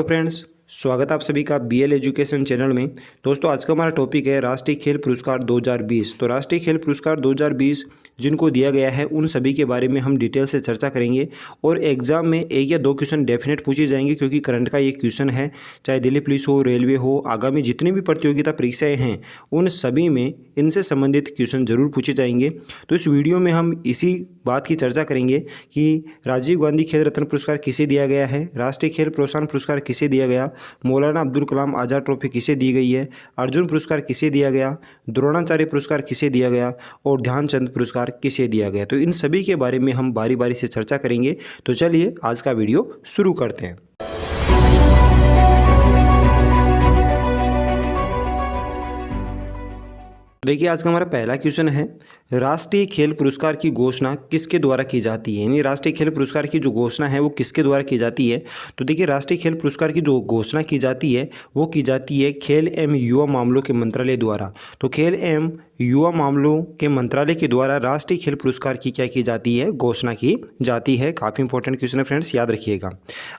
Friends, स्वागत है आप सभी का बीएल एजुकेशन चैनल में। दोस्तों, आज का हमारा टॉपिक है राष्ट्रीय खेल पुरस्कार 2020। तो राष्ट्रीय खेल पुरस्कार 2020 जिनको दिया गया है उन सभी के बारे में हम डिटेल से चर्चा करेंगे और एग्जाम में एक या दो क्वेश्चन डेफिनेट पूछे जाएंगे, क्योंकि करंट का ये क्वेश्चन है। चाहे दिल्ली पुलिस हो, रेलवे हो, आगामी जितनी भी प्रतियोगिता परीक्षाएँ हैं उन सभी में इनसे संबंधित क्वेश्चन जरूर पूछे जाएंगे। तो इस वीडियो में हम इसी बात की चर्चा करेंगे कि राजीव गांधी खेल रत्न पुरस्कार किसे दिया गया है, राष्ट्रीय खेल प्रोत्साहन पुरस्कार किसे दिया गया, मौलाना अब्दुल कलाम आज़ाद ट्रॉफी किसे दी गई है, अर्जुन पुरस्कार किसे दिया गया, द्रोणाचार्य पुरस्कार किसे दिया गया और ध्यानचंद पुरस्कार किसे दिया गया। तो इन सभी के बारे में हम बारी बारी से चर्चा करेंगे। तो चलिए आज का वीडियो शुरू करते हैं। देखिए, आज का हमारा पहला क्वेश्चन है, राष्ट्रीय खेल पुरस्कार की घोषणा किसके द्वारा की जाती है, यानी राष्ट्रीय खेल पुरस्कार की जो घोषणा है वो किसके द्वारा की जाती है। तो देखिए, राष्ट्रीय खेल पुरस्कार की जो घोषणा की जाती है वो की जाती है खेल एवं युवा मामलों के मंत्रालय द्वारा। तो खेल एवं युवा मामलों के मंत्रालय के द्वारा राष्ट्रीय खेल पुरस्कार की क्या की जाती है, घोषणा की जाती है। काफ़ी इंपॉर्टेंट क्वेश्चन है फ्रेंड्स, याद रखिएगा।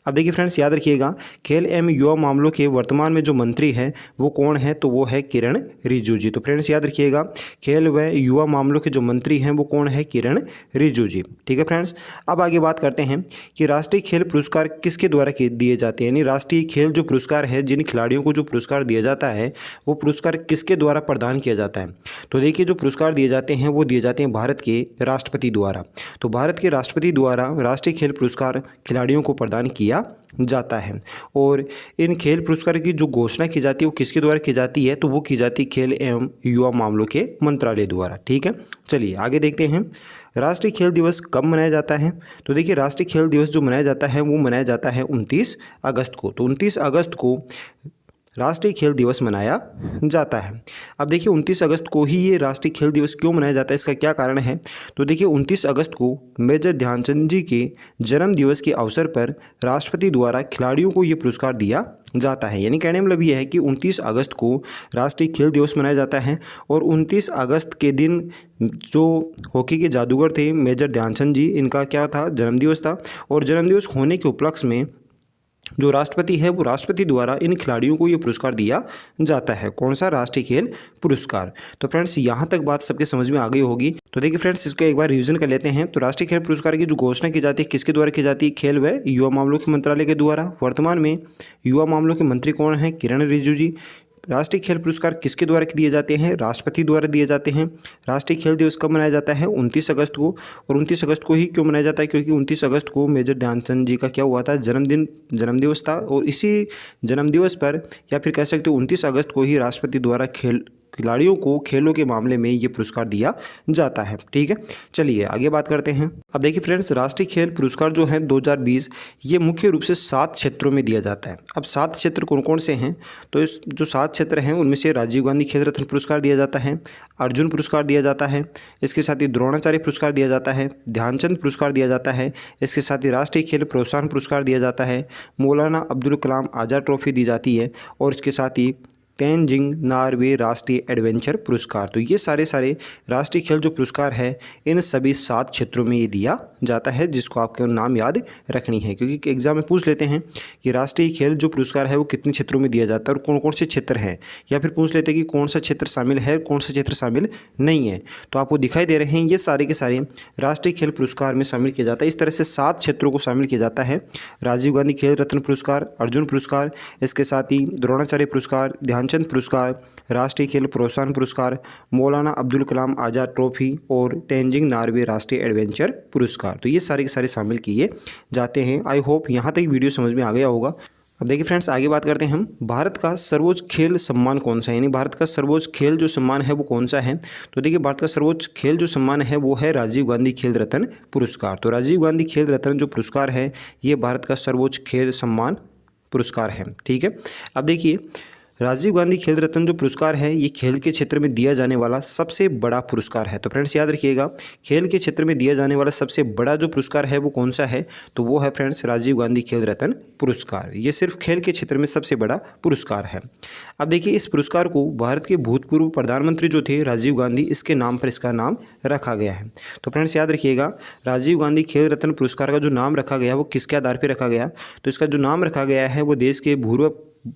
अब देखिए फ्रेंड्स, याद रखिएगा, खेल एवं युवा मामलों के वर्तमान में जो मंत्री हैं वो कौन है, तो वो है किरण रिजिजू जी। तो फ्रेंड्स याद रखिएगा, खेल व युवा मामलों के जो मंत्री हैं वो कौन है, किरण रिजिजू जी। ठीक है फ्रेंड्स, अब आगे बात करते हैं कि राष्ट्रीय खेल पुरस्कार किसके द्वारा दिए जाते हैं, यानी राष्ट्रीय खेल जो पुरस्कार है, जिन खिलाड़ियों को जो पुरस्कार दिया जाता है वो पुरस्कार किसके द्वारा प्रदान किया जाता है। तो देखिए, जो पुरस्कार दिए जाते हैं वो दिए जाते हैं भारत के राष्ट्रपति द्वारा। तो भारत के राष्ट्रपति द्वारा राष्ट्रीय खेल पुरस्कार खिलाड़ियों को प्रदान किया जाता है। और इन खेल पुरस्कार की जो घोषणा की जाती है वो किसके द्वारा की जाती है, तो वो की जाती है खेल एवं युवा मामलों के मंत्रालय द्वारा। ठीक है, चलिए आगे देखते हैं, राष्ट्रीय खेल दिवस कब मनाया जाता है। तो देखिए, राष्ट्रीय खेल दिवस जो मनाया जाता है वो मनाया जाता है 29 अगस्त को। तो 29 अगस्त को राष्ट्रीय खेल दिवस मनाया जाता है। अब देखिए, 29 अगस्त को ही ये राष्ट्रीय खेल दिवस क्यों मनाया जाता है, इसका क्या कारण है। तो देखिए, 29 अगस्त को मेजर ध्यानचंद जी के जन्म दिवस के अवसर पर राष्ट्रपति द्वारा खिलाड़ियों को ये पुरस्कार दिया जाता है। यानी कहने मतलब यह है कि 29 अगस्त को राष्ट्रीय खेल दिवस मनाया जाता है और 29 अगस्त के दिन जो हॉकी के जादूगर थे मेजर ध्यानचंद जी, इनका क्या था, जन्मदिवस था। और जन्मदिवस होने के उपलक्ष्य में जो राष्ट्रपति है वो राष्ट्रपति द्वारा इन खिलाड़ियों को ये पुरस्कार दिया जाता है। कौन सा, राष्ट्रीय खेल पुरस्कार। तो फ्रेंड्स, यहाँ तक बात सबके समझ में आ गई होगी। तो देखिए फ्रेंड्स, इसको एक बार रिवीजन कर लेते हैं। तो राष्ट्रीय खेल पुरस्कार की जो घोषणा की जाती है किसके द्वारा की जाती है, खेल व युवा मामलों के मंत्रालय के द्वारा। वर्तमान में युवा मामलों के मंत्री कौन है, किरण रिजिजू जी। राष्ट्रीय खेल पुरस्कार किसके द्वारा दिए जाते हैं, राष्ट्रपति द्वारा दिए जाते हैं। राष्ट्रीय खेल दिवस कब मनाया जाता है, 29 अगस्त को। और 29 अगस्त को ही क्यों मनाया जाता है, क्योंकि 29 अगस्त को मेजर ध्यानचंद जी का क्या हुआ था, जन्मदिवस था। और इसी जन्मदिवस पर, या फिर कह सकते हो 29 अगस्त को ही राष्ट्रपति द्वारा खिलाड़ियों को खेलों के मामले में ये पुरस्कार दिया जाता है। ठीक है, चलिए आगे बात करते हैं। अब देखिए फ्रेंड्स, राष्ट्रीय खेल पुरस्कार जो है 2020 ये मुख्य रूप से 7 क्षेत्रों में दिया जाता है। अब 7 क्षेत्र कौन कौन से हैं, तो इस जो 7 क्षेत्र हैं उनमें से राजीव गांधी खेल रत्न पुरस्कार दिया जाता है, अर्जुन पुरस्कार दिया जाता है, इसके साथ ही द्रोणाचार्य पुरस्कार दिया जाता है, ध्यानचंद पुरस्कार दिया जाता है, इसके साथ ही राष्ट्रीय खेल प्रोत्साहन पुरस्कार दिया जाता है, मौलाना अब्दुल कलाम आज़ाद ट्रॉफी दी जाती है, और इसके साथ ही तेनजिंग नॉर्वे राष्ट्रीय एडवेंचर पुरस्कार। तो ये सारे राष्ट्रीय खेल जो पुरस्कार है इन सभी 7 क्षेत्रों में ये दिया जाता है, जिसको आपके नाम याद रखनी है, क्योंकि एग्जाम में पूछ लेते हैं कि राष्ट्रीय खेल जो पुरस्कार है वो कितने क्षेत्रों में दिया जाता है और कौन कौन से क्षेत्र हैं, या फिर पूछ लेते हैं कि कौन सा क्षेत्र शामिल है, कौन सा क्षेत्र शामिल नहीं है। तो आपको दिखाई दे रहे हैं ये सारे के सारे राष्ट्रीय खेल पुरस्कार में शामिल किया जाता है। इस तरह से 7 क्षेत्रों को शामिल किया जाता है, राजीव गांधी खेल रत्न पुरस्कार, अर्जुन पुरस्कार, इसके साथ ही द्रोणाचार्य पुरस्कार, ध्यानचंद पुरस्कार, राष्ट्रीय खेल प्रोत्साहन पुरस्कार, मौलाना अब्दुल कलाम आज़ाद ट्रॉफी और तेनजिंग नॉर्वे राष्ट्रीय एडवेंचर पुरस्कार। तो ये सारे के सारे शामिल किए जाते हैं। आई होप यहाँ तक वीडियो समझ में आ गया होगा। अब देखिए फ्रेंड्स, आगे बात करते हैं हम, भारत का सर्वोच्च खेल सम्मान कौन सा है, यानी भारत का सर्वोच्च खेल जो सम्मान है वो कौन सा है। तो देखिए, भारत का सर्वोच्च खेल जो सम्मान है वो है राजीव गांधी खेल रत्न पुरस्कार। तो राजीव गांधी खेल रत्न जो पुरस्कार है ये भारत का सर्वोच्च खेल सम्मान पुरस्कार है। ठीक है, अब देखिए, राजीव गांधी खेल रत्न जो पुरस्कार है ये खेल के क्षेत्र में दिया जाने वाला सबसे बड़ा पुरस्कार है। तो फ्रेंड्स याद रखिएगा, खेल के क्षेत्र में दिया जाने वाला सबसे बड़ा जो पुरस्कार है वो कौन सा है, तो वो है फ्रेंड्स राजीव गांधी खेल रत्न पुरस्कार। ये सिर्फ खेल के क्षेत्र में सबसे बड़ा पुरस्कार है। अब देखिए, इस पुरस्कार को भारत के भूतपूर्व प्रधानमंत्री जो थे राजीव गांधी, इसके नाम पर इसका नाम रखा गया है। तो फ्रेंड्स याद रखिएगा, राजीव गांधी खेल रत्न पुरस्कार का जो नाम रखा गया वो किसके आधार पर रखा गया, तो इसका जो नाम रखा गया है वो देश के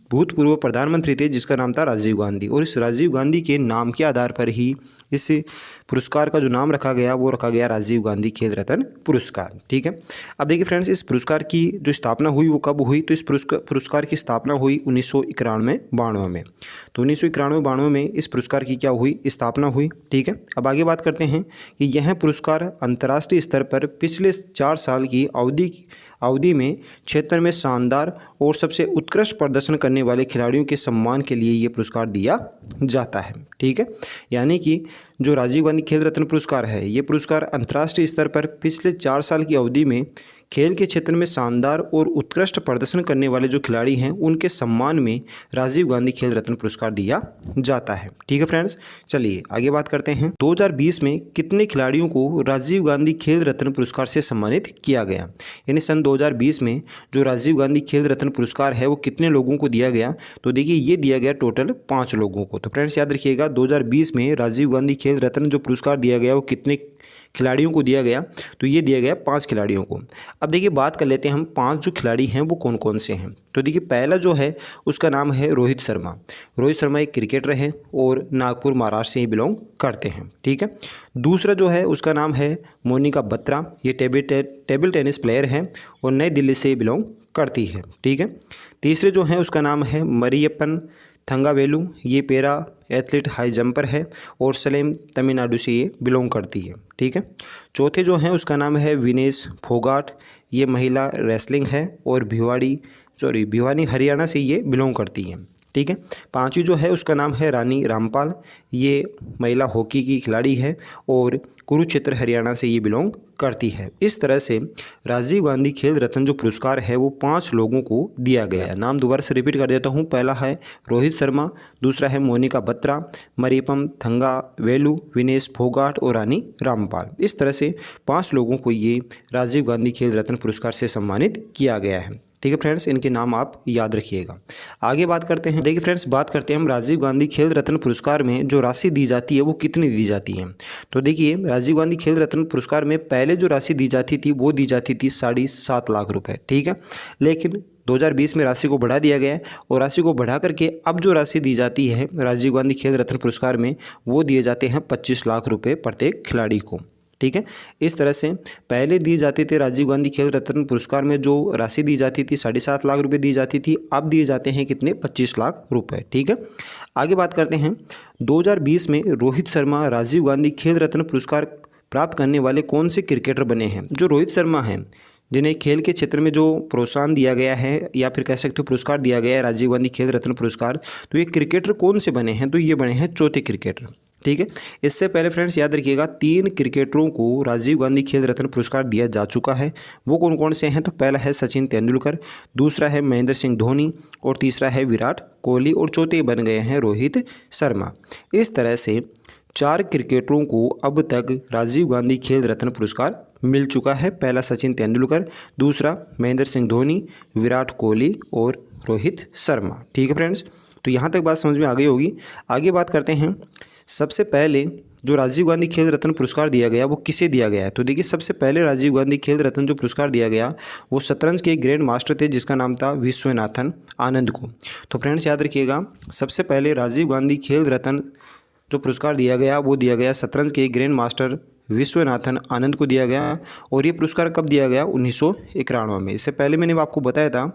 भूतपूर्व प्रधानमंत्री थे जिसका नाम था राजीव गांधी, और इस राजीव गांधी के नाम के आधार पर ही इस पुरस्कार का जो नाम रखा गया वो रखा गया राजीव गांधी खेल रत्न पुरस्कार। ठीक है। अब देखिए फ्रेंड्स, इस पुरस्कार की जो स्थापना हुई वो कब हुई, तो इस पुरस्कार की स्थापना हुई 1991-92 में। तो 1991-92 में इस पुरस्कार की क्या हुई, स्थापना हुई। ठीक है। अब आगे बात करते हैं कि यह पुरस्कार अंतर्राष्ट्रीय स्तर पर पिछले 4 साल की अवधि में क्षेत्र में शानदार और सबसे उत्कृष्ट प्रदर्शन करने वाले खिलाड़ियों के सम्मान के लिए ये पुरस्कार दिया जाता है। ठीक है। यानी कि जो राजीव गांधी खेल रत्न पुरस्कार है, ये पुरस्कार अंतर्राष्ट्रीय स्तर पर पिछले 4 साल की अवधि में खेल के क्षेत्र में शानदार और उत्कृष्ट प्रदर्शन करने वाले जो खिलाड़ी हैं उनके सम्मान में राजीव गांधी खेल रत्न पुरस्कार दिया जाता है। ठीक है फ्रेंड्स, चलिए आगे बात करते हैं। 2020 में कितने खिलाड़ियों को राजीव गांधी खेल रत्न पुरस्कार से सम्मानित किया गया, यानी सन 2020 में जो राजीव गांधी खेल रत्न पुरस्कार है वो कितने लोगों को दिया गया, तो देखिए ये दिया गया टोटल 5 लोगों को। तो फ्रेंड्स याद रखिएगा, 2020 में राजीव गांधी खेल रत्न जो पुरस्कार दिया गया वो कितने खिलाड़ियों को दिया गया, तो ये दिया गया 5 खिलाड़ियों को। अब देखिए बात कर लेते हैं हम 5 जो खिलाड़ी हैं वो कौन कौन से हैं। तो देखिए पहला जो है उसका नाम है रोहित शर्मा। रोहित शर्मा एक क्रिकेटर हैं और नागपुर महाराष्ट्र से ही बिलोंग करते हैं। ठीक है। दूसरा जो है उसका नाम है मोनिका बत्रा। ये टेबल टेनिस प्लेयर हैं और नई दिल्ली से बिलोंग करती है। ठीक है। तीसरे जो हैं उसका नाम है मरियप्पन थंगावेलु। ये पैरा एथलीट हाई जंपर है और सलेम तमिलनाडु से ये बिलोंग करती है। ठीक है। चौथे जो हैं उसका नाम है विनेश फोगाट। ये महिला रेसलिंग है और भिवानी हरियाणा से ये बिलोंग करती है। ठीक है। 5वीं जो है उसका नाम है रानी रामपाल। ये महिला हॉकी की खिलाड़ी है और कुरुक्षेत्र हरियाणा से ये बिलोंग करती है। इस तरह से राजीव गांधी खेल रत्न जो पुरस्कार है वो 5 लोगों को दिया गया है। नाम दोबारा से रिपीट कर देता हूँ। पहला है रोहित शर्मा, दूसरा है मोनिका बत्रा, मरियप्पन थंगावेलु, विनेश फोगाट और रानी रामपाल। इस तरह से 5 लोगों को ये राजीव गांधी खेल रत्न पुरस्कार से सम्मानित किया गया है। ठीक है फ्रेंड्स, इनके नाम आप याद रखिएगा। आगे बात करते हैं। देखिए फ्रेंड्स, बात करते हैं हम राजीव गांधी खेल रत्न पुरस्कार में जो राशि दी जाती है वो कितनी दी जाती है। तो देखिए राजीव गांधी खेल रत्न पुरस्कार में पहले जो राशि दी जाती थी वो दी जाती थी 7.5 लाख रुपए। ठीक है। लेकिन 2020 में राशि को बढ़ा दिया गया है और राशि को बढ़ा करके अब जो राशि दी जाती है राजीव गांधी खेल रत्न पुरस्कार में वो दिए जाते हैं 25 लाख रुपये प्रत्येक खिलाड़ी को। ठीक है। इस तरह से पहले दी जाते थे राजीव गांधी खेल रत्न पुरस्कार में जो राशि दी जाती थी 7.5 लाख रुपए दी जाती थी, अब दिए जाते हैं कितने, 25 लाख रुपए। ठीक है। आगे बात करते हैं। 2020 में रोहित शर्मा राजीव गांधी खेल रत्न पुरस्कार प्राप्त करने वाले कौन से क्रिकेटर बने हैं। जो रोहित शर्मा हैं जिन्हें खेल के क्षेत्र में जो प्रोत्साहन दिया गया है या फिर कह सकते हो पुरस्कार दिया गया है राजीव गांधी खेल रत्न पुरस्कार, तो ये क्रिकेटर कौन से बने हैं, तो ये बने हैं 4थे क्रिकेटर। ठीक है। इससे पहले फ्रेंड्स याद रखिएगा 3 क्रिकेटरों को राजीव गांधी खेल रत्न पुरस्कार दिया जा चुका है। वो कौन कौन से हैं, तो पहला है सचिन तेंदुलकर, दूसरा है महेंद्र सिंह धोनी और तीसरा है विराट कोहली और चौथे बन गए हैं रोहित शर्मा। इस तरह से 4 क्रिकेटरों को अब तक राजीव गांधी खेल रत्न पुरस्कार मिल चुका है। पहला सचिन तेंदुलकर, दूसरा महेंद्र सिंह धोनी, विराट कोहली और रोहित शर्मा। ठीक है फ्रेंड्स, तो यहाँ तक बात समझ में आ गई होगी। आगे बात करते हैं। सबसे पहले जो राजीव गांधी खेल रत्न पुरस्कार दिया गया वो किसे दिया गया है, तो देखिए सबसे पहले राजीव गांधी खेल रत्न जो पुरस्कार दिया गया वो शतरंज के ग्रैंड मास्टर थे जिसका नाम था विश्वनाथन आनंद को। तो फ्रेंड्स याद रखिएगा, सबसे पहले राजीव गांधी खेल रत्न जो पुरस्कार दिया गया वो दिया गया शतरंज के ग्रैंड मास्टर विश्वनाथन आनंद को दिया गया। और ये पुरस्कार कब दिया गया, 1991 में। इससे पहले मैंने आपको बताया था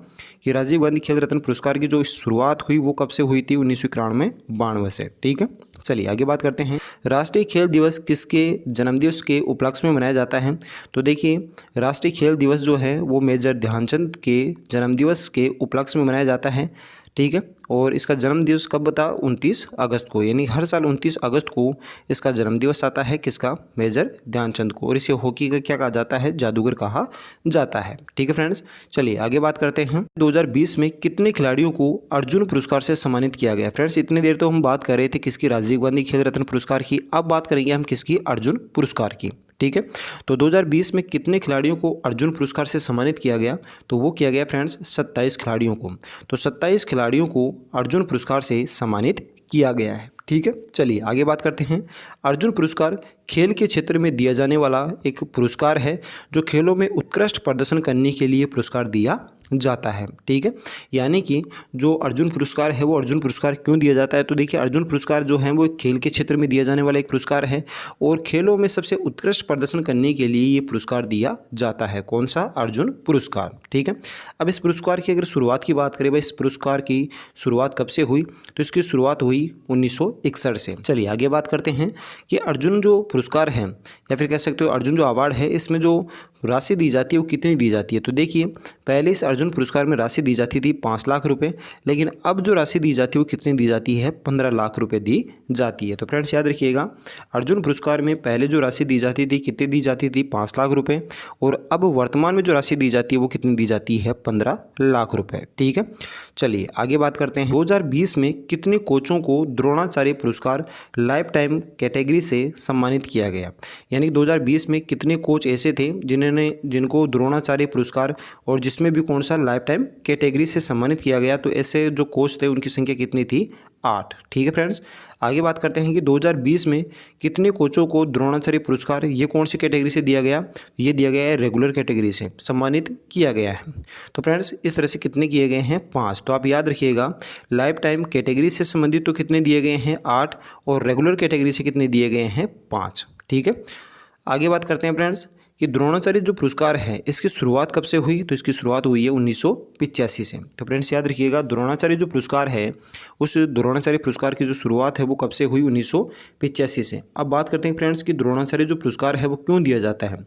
कि राजीव गांधी खेल रत्न पुरस्कार की जो शुरुआत हुई वो कब से हुई थी, 1991-92 से। ठीक है। चलिए आगे बात करते हैं। राष्ट्रीय खेल दिवस किसके जन्मदिवस के उपलक्ष्य में मनाया जाता है, तो देखिए राष्ट्रीय खेल दिवस जो है वो मेजर ध्यानचंद के जन्मदिवस के उपलक्ष्य में मनाया जाता है। ठीक है। और इसका जन्म दिवस कब बता, 29 अगस्त को, यानी हर साल 29 अगस्त को इसका जन्म दिवस आता है किसका, मेजर ध्यानचंद को। और इसे हॉकी का क्या कहा जाता है, जादूगर कहा जाता है। ठीक है फ्रेंड्स, चलिए आगे बात करते हैं। 2020 में कितने खिलाड़ियों को अर्जुन पुरस्कार से सम्मानित किया गया। फ्रेंड्स इतनी देर तो हम बात कर रहे थे किसकी, राजीव गांधी खेल रत्न पुरस्कार की, अब बात करेंगे हम किसकी, अर्जुन पुरस्कार की। ठीक है, तो 2020 में कितने खिलाड़ियों को अर्जुन पुरस्कार से सम्मानित किया गया, तो वो किया गया फ्रेंड्स 27 खिलाड़ियों को। तो 27 खिलाड़ियों को अर्जुन पुरस्कार से सम्मानित किया गया है। ठीक है, चलिए आगे बात करते हैं। अर्जुन पुरस्कार खेल के क्षेत्र में दिया जाने वाला एक पुरस्कार है जो खेलों में उत्कृष्ट प्रदर्शन करने के लिए पुरस्कार दिया जाता है। ठीक है, यानी कि जो अर्जुन पुरस्कार है वो अर्जुन पुरस्कार क्यों दिया जाता है, तो देखिए अर्जुन पुरस्कार जो है वो खेल के क्षेत्र में दिया जाने वाला एक पुरस्कार है और खेलों में सबसे उत्कृष्ट प्रदर्शन करने के लिए ये पुरस्कार दिया जाता है। कौन सा, अर्जुन पुरस्कार। ठीक है, अब इस पुरस्कार की अगर शुरुआत की बात करें, भाई इस पुरस्कार की शुरुआत कब से हुई, तो इसकी शुरुआत हुई 1961 से। चलिए आगे बात करते हैं कि अर्जुन जो पुरस्कार है या फिर कह सकते हो अर्जुन जो अवार्ड है, इसमें जो राशि दी जाती है वो कितनी दी जाती है, तो देखिए पहले इस अर्जुन पुरस्कार में राशि दी जाती थी 5 लाख रुपए, लेकिन अब जो राशि दी जाती है वो कितनी दी जाती है, 15 लाख रुपए दी जाती है। तो फ्रेंड्स याद रखिएगा, अर्जुन पुरस्कार में पहले जो राशि दी जाती थी कितनी दी जाती थी, 5 लाख रुपए, और अब वर्तमान में जो राशि दी जाती है वो कितनी दी जाती है, 15 लाख रुपए। ठीक है, चलिए आगे बात करते हैं। 2020 में कितने कोचों को द्रोणाचार्य पुरस्कार लाइफ टाइम कैटेगरी से सम्मानित किया गया, यानी 2020 में कितने कोच ऐसे थे जिनको द्रोणाचार्य पुरस्कार और जिसमें भी कौन सा लाइफ टाइम कैटेगरी से सम्मानित किया गया, तो ऐसे जो कोच थे उनकी संख्या कितनी थी, 8। ठीक है फ्रेंड्स, आगे बात करते हैं कि 2020 में कितने कोचों को द्रोणाचार्य पुरस्कार ये कौन सी कैटेगरी से दिया गया, ये दिया गया है रेगुलर कैटेगरी से सम्मानित किया गया है। तो फ्रेंड्स इस तरह से कितने किए गए हैं, 5। तो आप याद रखिएगा, लाइफ टाइम कैटेगरी से संबंधित तो कितने दिए गए हैं, 8, और रेगुलर कैटेगरी से कितने दिए गए हैं, 5। ठीक है, आगे बात करते हैं फ्रेंड्स कि द्रोणाचार्य जो पुरस्कार है इसकी शुरुआत कब से हुई, तो इसकी शुरुआत हुई है 1985 से। तो फ्रेंड्स याद रखिएगा, द्रोणाचार्य जो पुरस्कार है उस द्रोणाचार्य पुरस्कार की जो शुरुआत है वो कब से हुई, 1985 से। अब बात करते हैं फ्रेंड्स कि द्रोणाचार्य जो पुरस्कार है वो क्यों दिया जाता है,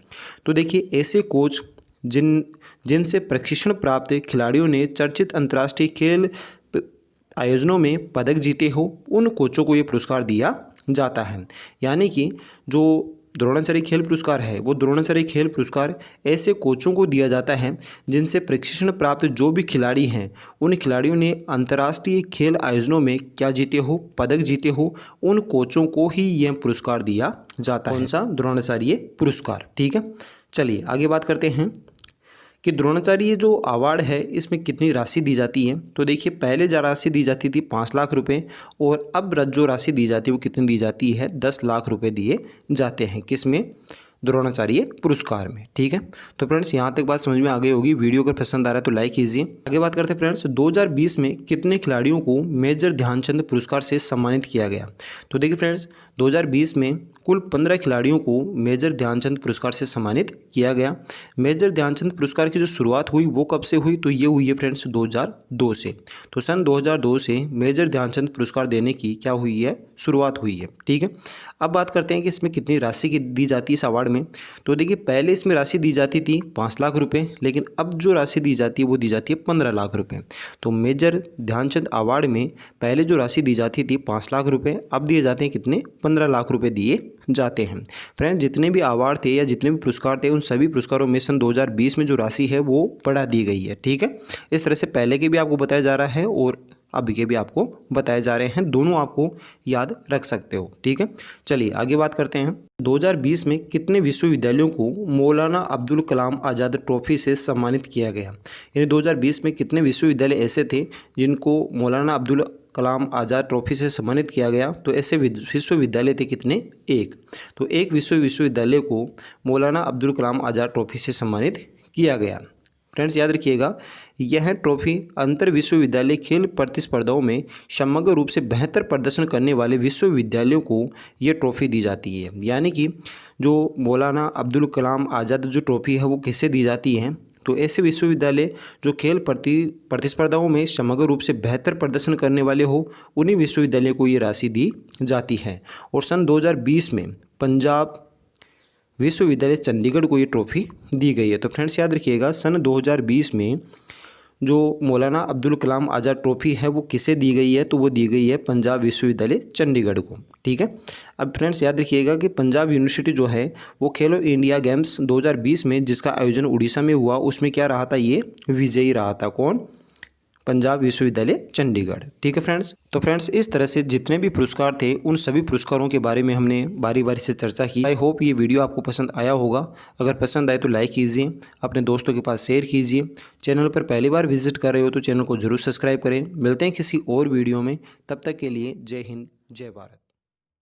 तो देखिए ऐसे कोच जिनसे प्रशिक्षण प्राप्त खिलाड़ियों ने चर्चित अंतर्राष्ट्रीय खेल आयोजनों में पदक जीते हो, उन कोचों को ये पुरस्कार दिया जाता है। यानी कि जो द्रोणाचार्य खेल पुरस्कार है वो द्रोणाचार्य खेल पुरस्कार ऐसे कोचों को दिया जाता है जिनसे प्रशिक्षण प्राप्त जो भी खिलाड़ी हैं उन खिलाड़ियों ने अंतर्राष्ट्रीय खेल आयोजनों में क्या जीते हो, पदक जीते हो, उन कोचों को ही यह पुरस्कार दिया जाता है। कौन सा, द्रोणाचार्य पुरस्कार। ठीक है, चलिए आगे बात करते हैं कि द्रोणाचार्य जो अवार्ड है इसमें कितनी राशि दी जाती है, तो देखिए पहले जो राशि दी जाती थी 5 लाख रुपए, और अब जो राशि दी जाती है वो कितनी दी जाती है, 10 लाख रुपए दिए जाते हैं। किसमें, द्रोणाचार्य पुरस्कार में। ठीक है, तो फ्रेंड्स यहाँ तक बात समझ में आ गई होगी। वीडियो अगर पसंद आ रहा है तो लाइक कीजिए। आगे बात करते हैं फ्रेंड्स, 2020 में कितने खिलाड़ियों को मेजर ध्यानचंद पुरस्कार से सम्मानित किया गया, तो देखिए फ्रेंड्स 2020 में कुल 15 खिलाड़ियों को मेजर ध्यानचंद पुरस्कार से सम्मानित किया गया। मेजर ध्यानचंद पुरस्कार की जो शुरुआत हुई वो कब से हुई, तो ये हुई है फ्रेंड्स 2002 से। तो सन 2002 से मेजर ध्यानचंद पुरस्कार देने की क्या हुई है, शुरुआत हुई है। ठीक है, अब बात करते हैं कि इसमें कितनी राशि की दी जाती है इस अवार्ड में, तो देखिए पहले इसमें राशि दी जाती थी 5 लाख रुपए, लेकिन अब जो राशि दी जाती है वो दी जाती है 15 लाख रुपए। तो मेजर ध्यानचंद अवार्ड में पहले जो राशि दी जाती थी 5 लाख रुपए, अब दिए जाते हैं कितने, 15 लाख रुपए दिए जाते हैं। फ्रेंड्स जितने भी अवार्ड थे या जितने भी पुरस्कार थे उन सभी पुरस्कारों में सन 2020 में जो राशि है वो बढ़ा दी गई है। ठीक है, इस तरह से पहले के भी आपको बताया जा रहा है और अभी के भी आपको बताए जा रहे हैं, दोनों आपको याद रख सकते हो। ठीक है, चलिए आगे बात करते हैं। 2020 में कितने विश्वविद्यालयों को मौलाना अब्दुल कलाम आज़ाद ट्रॉफी से सम्मानित किया गया, यानी 2020 में कितने विश्वविद्यालय ऐसे थे जिनको मौलाना अब्दुल कलाम आज़ाद ट्रॉफी से सम्मानित किया गया, तो ऐसे विश्वविद्यालय थे कितने, 1। तो एक विश्वविद्यालय को मौलाना अब्दुल कलाम आज़ाद ट्रॉफी से सम्मानित किया गया। फ्रेंड्स याद रखिएगा, यह ट्रॉफी अंतर विश्वविद्यालय खेल प्रतिस्पर्धाओं में समग्र रूप से बेहतर प्रदर्शन करने वाले विश्वविद्यालयों को यह ट्रॉफी दी जाती है। यानी कि जो मौलाना अब्दुल कलाम आज़ाद जो ट्रॉफी है वो किससे दी जाती है, तो ऐसे विश्वविद्यालय जो खेल प्रतिस्पर्धाओं में समग्र रूप से बेहतर प्रदर्शन करने वाले हो उन्हीं विश्वविद्यालय को ये राशि दी जाती है। और सन 2020 में पंजाब विश्वविद्यालय चंडीगढ़ को ये ट्रॉफी दी गई है। तो फ्रेंड्स याद रखिएगा, सन 2020 में जो मौलाना अब्दुल कलाम आज़ाद ट्रॉफी है वो किसे दी गई है, तो वो दी गई है पंजाब विश्वविद्यालय चंडीगढ़ को। ठीक है। अब फ्रेंड्स याद रखिएगा कि पंजाब यूनिवर्सिटी जो है वो खेलो इंडिया गेम्स 2020 में जिसका आयोजन उड़ीसा में हुआ, उसमें क्या रहा था, ये विजयी रहा था। कौन? पंजाब विश्वविद्यालय चंडीगढ़। ठीक है फ्रेंड्स। तो फ्रेंड्स इस तरह से जितने भी पुरस्कार थे उन सभी पुरस्कारों के बारे में हमने बारी बारी से चर्चा की। आई होप ये वीडियो आपको पसंद आया होगा। अगर पसंद आए तो लाइक कीजिए, अपने दोस्तों के पास शेयर कीजिए। चैनल पर पहली बार विजिट कर रहे हो तो चैनल को जरूर सब्सक्राइब करें। मिलते हैं किसी और वीडियो में, तब तक के लिए जय हिंद जय भारत।